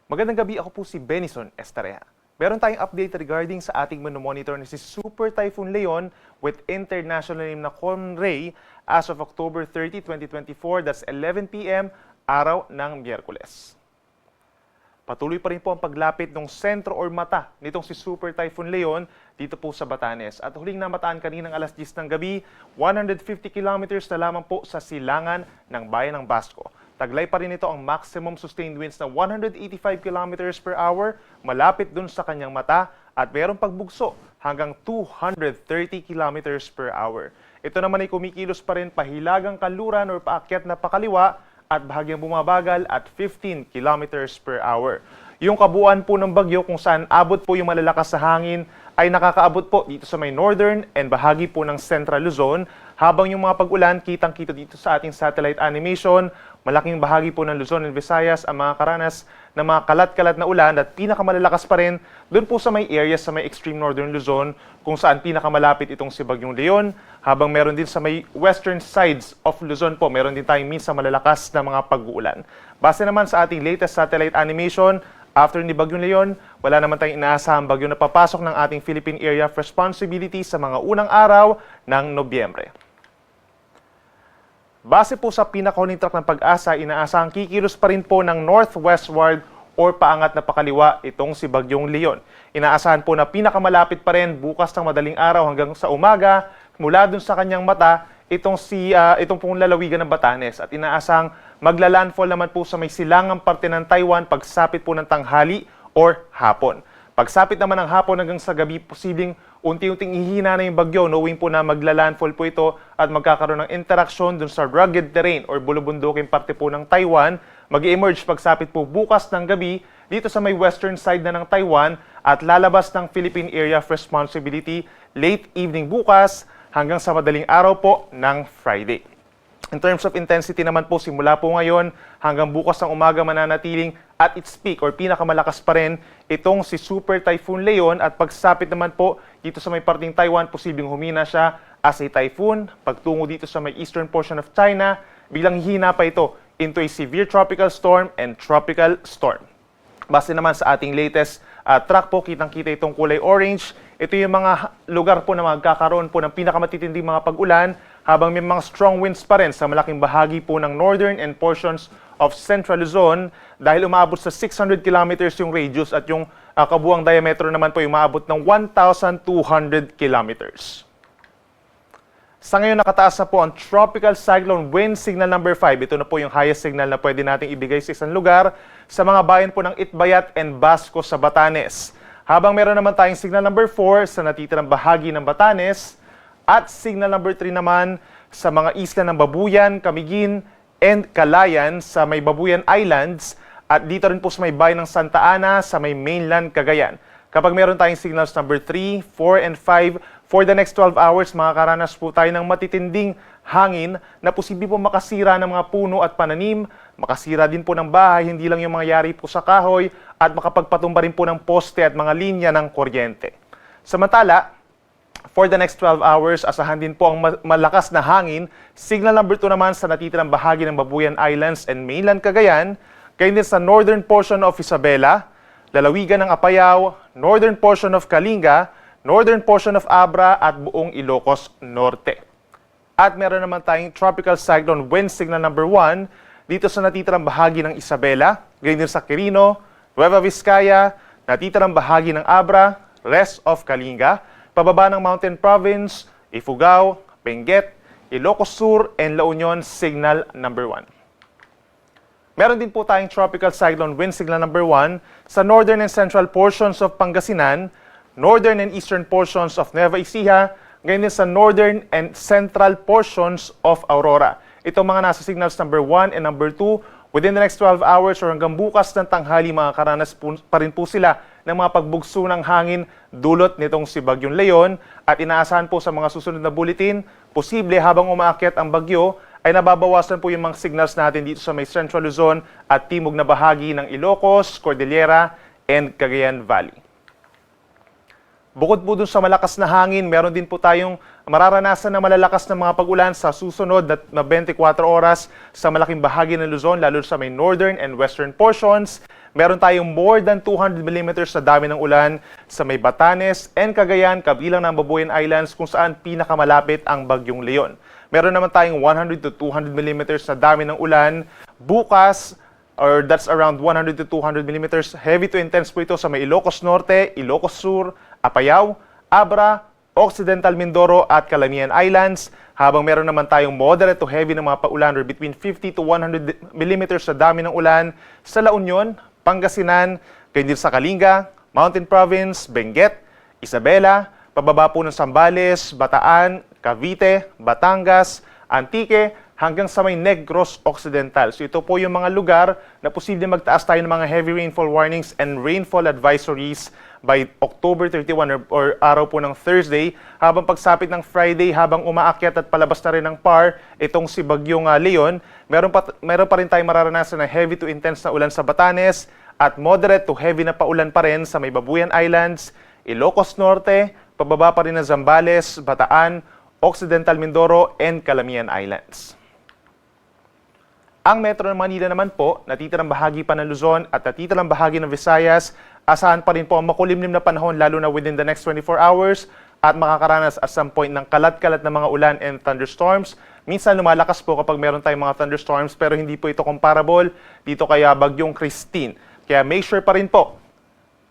Magandang gabi, ako po si Benison Estareha. Meron tayong update regarding sa ating monitor na si Super Typhoon Leon with international name na Conray as of October 30, 2024, that's 11 p.m. araw ng Miyerkules. Patuloy pa rin po ang paglapit ng sentro or mata nitong si Super Typhoon Leon dito po sa Batanes. At huling namataan kaninang alas 10 ng gabi, 150 kilometers na lamang po sa silangan ng bayan ng Basco. Taglay pa rin ito ang maximum sustained winds na 185 kilometers per hour malapit dun sa kanyang mata at mayroong pagbugso hanggang 230 kilometers per hour. Ito naman ay kumikilos pa rin pahilagang kanluran or paakyat na pakaliwa at bahagyang bumabagal at 15 kilometers per hour. Yung kabuuan po ng bagyo kung saan abot po yung malalakas sa hangin ay nakakaabot po dito sa may northern and bahagi po ng central Luzon, habang yung mga pag-ulan kitang-kita dito sa ating satellite animation, malaking bahagi po ng Luzon and Visayas ang mga karanas ng mga kalat-kalat na ulan at pinakamalalakas pa rin doon po sa may areas sa may extreme northern Luzon kung saan pinakamalapit itong si Bagyong Leon, habang meron din sa may western sides of Luzon po, meron din tayong minsan malalakas na mga pag-uulan. Base naman sa ating latest satellite animation, after ni Bagyong Leon, wala naman tayong inaasahang bagyo na papasok ng ating Philippine Area of Responsibility sa mga unang araw ng Nobyembre. Base po sa pinakahuling track ng Pag-asa, inaasahang kikilos pa rin po ng northwestward or paangat na pakaliwa itong si Bagyong Leon. Inaasahan po na pinakamalapit pa rin bukas ng madaling araw hanggang sa umaga mula dun sa kanyang mata itong pong lalawigan ng Batanes, at inaasahang magla-landfall naman po sa may silangang parte ng Taiwan pagsapit po ng tanghali or hapon. Pagsapit naman ng hapon hanggang sa gabi, posibleng unti-unting ihina na yung bagyo, knowing po na magla-landfall po ito at magkakaroon ng interaksyon dun sa rugged terrain or bulubunduking parte po ng Taiwan. Mag-emerge pagsapit po bukas ng gabi dito sa may western side na ng Taiwan at lalabas ng Philippine Area of Responsibility late evening bukas hanggang sa madaling araw po ng Friday. In terms of intensity naman po, simula po ngayon hanggang bukas ng umaga mananatiling at its peak or pinakamalakas pa rin itong si Super Typhoon Leon, at pagsapit naman po dito sa may parting Taiwan, posibleng humina siya as a typhoon. Pagtungo dito sa may eastern portion of China, biglang hihina pa ito into a severe tropical storm and tropical storm. Base naman sa ating latest track po, kitang-kita itong kulay orange. Ito yung mga lugar po na magkakaroon po ng pinakamatitinding mga pag-ulan, habang may mga strong winds pa rin sa malaking bahagi po ng northern and portions of central Luzon, dahil umaabot sa 600 kilometers yung radius at yung kabuuang diameter naman po yung umaabot ng 1,200 kilometers. Sa ngayon, nakataas na po ang Tropical Cyclone Wind Signal number 5. Ito na po yung highest signal na pwede nating ibigay sa isang lugar sa mga bayan po ng Itbayat and Basco sa Batanes. Habang meron naman tayong signal number 4 sa natitirang bahagi ng Batanes at signal number 3 naman sa mga isla ng Babuyan, Camiguin, and Calayan sa may Babuyan Islands, at dito rin po sa may bayan ng Santa Ana sa may mainland Cagayan. Kapag meron tayong signals number 3, 4, and 5, for the next 12 hours, makakaranas po tayo ng matitinding hangin na posible po makasira ng mga puno at pananim, makasira din po ng bahay, hindi lang yung mga yari po sa kahoy, at makapagpatumba rin po ng poste at mga linya ng kuryente. Samantala, for the next 12 hours, asahan din po ang malakas na hangin. Signal number 2 naman sa natitirang bahagi ng Babuyan Islands and mainland Cagayan, gayon din sa northern portion of Isabela, lalawigan ng Apayao, northern portion of Kalinga, northern portion of Abra at buong Ilocos Norte. At meron naman tayong Tropical Cyclone Wind Signal number 1 dito sa natitirang bahagi ng Isabela, gayon din sa Quirino, Nueva Vizcaya, natitirang bahagi ng Abra, rest of Kalinga, pababa ng Mountain Province, Ifugao, Benguet, Ilocos Sur, and La Union Signal number 1. Meron din po tayong Tropical Cyclone Wind Signal number 1 sa northern and central portions of Pangasinan, northern and eastern portions of Nueva Ecija, ngayon din sa northern and central portions of Aurora. Itong mga nasa signals number 1 and number 2, within the next 12 hours or hanggang bukas ng tanghali, makakaranas pa rin po sila ng mga pagbugso ng hangin dulot nitong si Bagyong Leon, at inaasahan po sa mga susunod na bulletin, posible habang umaakyat ang bagyo ay nababawasan po yung mga signals natin dito sa may Central Luzon at timog na bahagi ng Ilocos, Cordillera, and Cagayan Valley. Bukod po dun sa malakas na hangin, meron din po tayong mararanasan na malalakas na mga pag-ulan sa susunod na 24 oras sa malaking bahagi ng Luzon, lalo sa may northern and western portions. meron tayong more than 200 millimeters na dami ng ulan sa may Batanes and Cagayan, kabilang ng Babuyan Islands kung saan pinakamalapit ang Bagyong Leon. Meron naman tayong 100 to 200 millimeters na dami ng ulan bukas, or that's around 100 to 200 millimeters. Heavy to intense po ito sa may Ilocos Norte, Ilocos Sur, Apayao, Abra, Occidental Mindoro at Calamian Islands, habang meron naman tayong moderate to heavy na mga paulan or between 50 to 100 millimeters sa dami ng ulan sa La Union, Pangasinan, ganyan din sa Kalinga, Mountain Province, Benguet, Isabela, pababa po ng Zambales, Bataan, Cavite, Batangas, Antique, hanggang sa may Negros Occidental. So ito po yung mga lugar na posibleng magtaas tayo ng mga heavy rainfall warnings and rainfall advisories by October 31 or araw po ng Thursday, habang pagsapit ng Friday, habang umaakyat at palabas na rin ng PAR itong si Bagyong Leon, meron pa rin tayong mararanasan na heavy to intense na ulan sa Batanes at moderate to heavy na paulan pa rin sa may Babuyan Islands, Ilocos Norte, pababa pa rin ng Zambales, Bataan, Occidental Mindoro, and Calamian Islands. Ang Metro Manila naman po, natitirang bahagi pa ng Luzon at natitirang bahagi ng Visayas, asahan pa rin po ang makulimlim na panahon lalo na within the next 24 hours at makakaranas at some point ng kalat-kalat na mga ulan and thunderstorms. Minsan lumalakas po kapag meron tayong mga thunderstorms pero hindi po ito comparable dito kaya Bagyong Christine. Kaya make sure pa rin po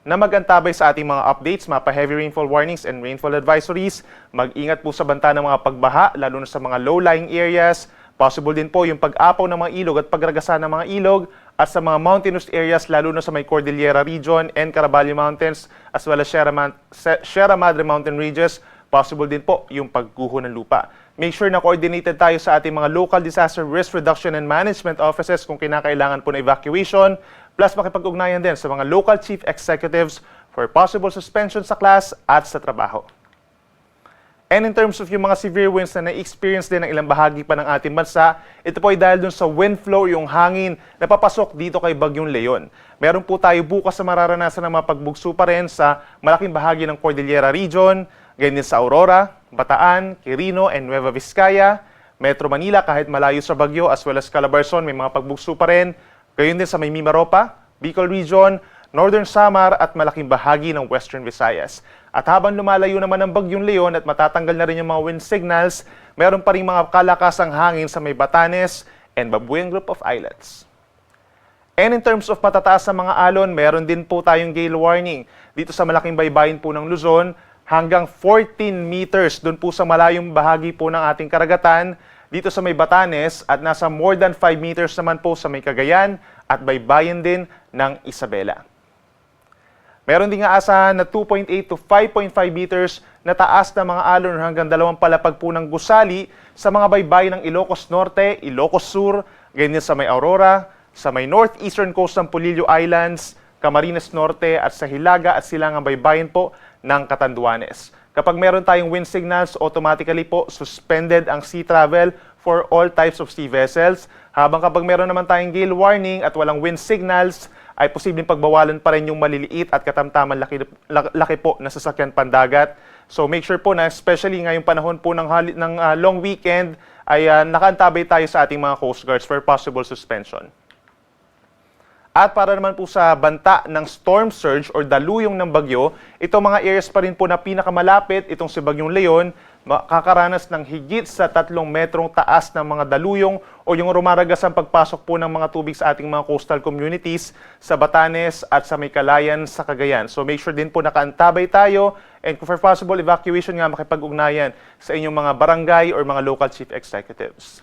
na mag-antabay sa ating mga updates, mapa heavy rainfall warnings and rainfall advisories. Mag-ingat po sa banta ng mga pagbaha, lalo na sa mga low-lying areas. Possible din po yung pag-apaw ng mga ilog at pagragasa ng mga ilog at sa mga mountainous areas, lalo na sa may Cordillera region and Caraballo Mountains, as well as Sierra Madre Mountain Ranges. Possible din po yung pagguho ng lupa. Make sure na coordinated tayo sa ating mga local disaster risk reduction and management offices kung kinakailangan po na evacuation, plus makipag-ugnayan din sa mga local chief executives for possible suspension sa class at sa trabaho. And in terms of yung mga severe winds na na-experience din ng ilang bahagi pa ng ating bansa, ito po ay dahil dun sa wind flow, yung hangin na papasok dito kay Bagyong Leon. Meron po tayo bukas na mararanasan ng mga pagbugso pa rin sa malaking bahagi ng Cordillera region, ganyan sa Aurora, Bataan, Quirino, and Nueva Vizcaya. Metro Manila kahit malayo sa Bagyo as well as Calabarzon may mga pagbugso pa rin. Gayon din sa may Mimaropa, Bicol Region, Northern Samar at malaking bahagi ng Western Visayas. At habang lumalayo naman ang Bagyong Leon at matatanggal na rin yung mga wind signals, meron pa rin mga kalakasang hangin sa may Batanes and Babuyan Group of Islands. And in terms of matataas na mga alon, meron din po tayong gale warning dito sa malaking baybayin po ng Luzon hanggang 14 meters doon po sa malayong bahagi po ng ating karagatan dito sa may Batanes at nasa more than 5 meters naman po sa may Cagayan at baybayin din ng Isabela. Meron din nga asahan na 2.8 to 5.5 meters na taas na mga alon hanggang 2 palapag po ng gusali sa mga baybayin ng Ilocos Norte, Ilocos Sur, ganyan sa may Aurora, sa may northeastern coast ng Polillo Islands, Camarines Norte at sa Hilaga at silangang baybayin po ng Catanduanes. Kapag meron tayong wind signals, automatically po suspended ang sea travel for all types of sea vessels. Habang kapag meron naman tayong gale warning at walang wind signals, ay posibleng pagbawalan pa rin yung maliliit at katamtaman laki po na sasakyan pandagat. So make sure po na especially ngayong panahon po ng long weekend ay nakaantabay tayo sa ating mga Coast Guards for possible suspension. At para naman po sa banta ng storm surge or daluyong ng bagyo, itong mga areas pa rin po na pinakamalapit, itong si Bagyong Leon, makakaranas ng higit sa 3 metrong taas ng mga daluyong o yung rumaragas ang pagpasok po ng mga tubig sa ating mga coastal communities sa Batanes at sa may Calayan sa Cagayan. So make sure din po nakaantabay tayo and for possible evacuation nga makipag-ugnayan sa inyong mga barangay or mga local chief executives.